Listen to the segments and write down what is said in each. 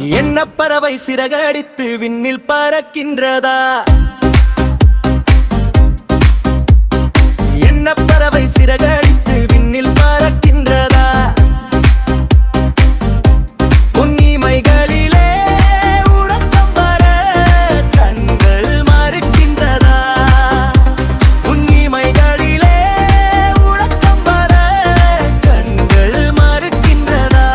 என்ன பறவை சிறகடித்து விண்ணில் பறக்கின்றதா? என்ன பறவை சிறகடித்து விண்ணில் பறக்கின்றதா? உன் இமைகளிலே உறக்கம் வர கண்கள் மறுக்கின்றதா? உன் இமைகளிலே உறக்கம் வர கண்கள் மறுக்கின்றதா?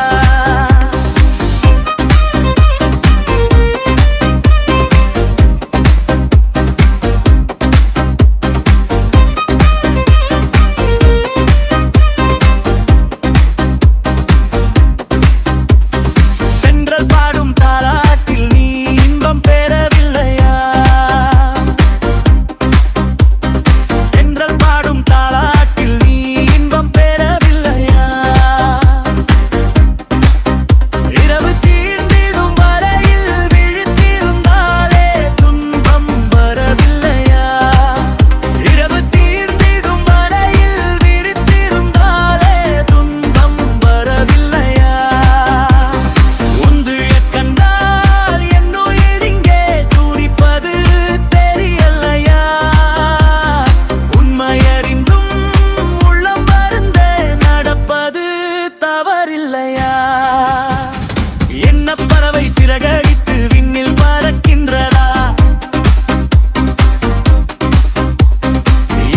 என்ன பறவை சிறகடித்து விண்ணில் பறக்கின்றதா?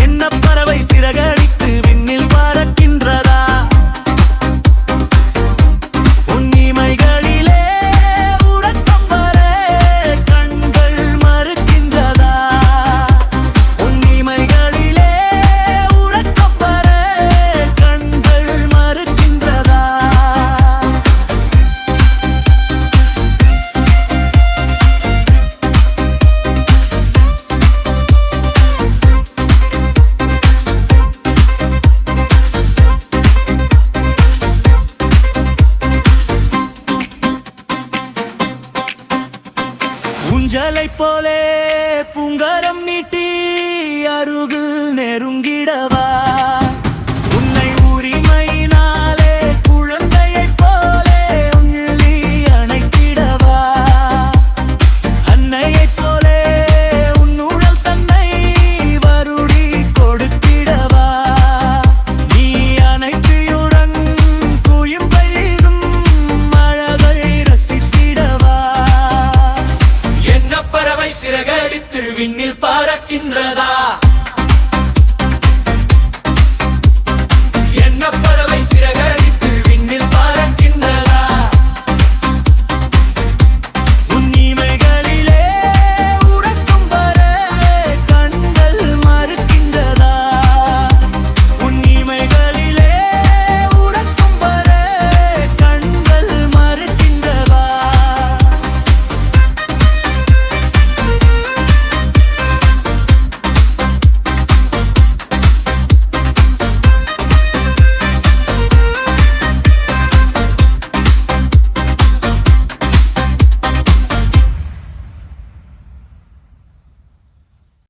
என்ன பறவை சிறகடித்து விண்ணில் பறக்கின்றதா? உன் இமைகளிலே உறக்கம் வர கண்கள் மறுக்கின்றதா? உன் இமைகளிலே உறக்கம் வர கண்கள் மறுக்கின்றதா? ஊஞ்சலை போலே பூங்கரம் நீட்டி அருகில் நெருங்கிட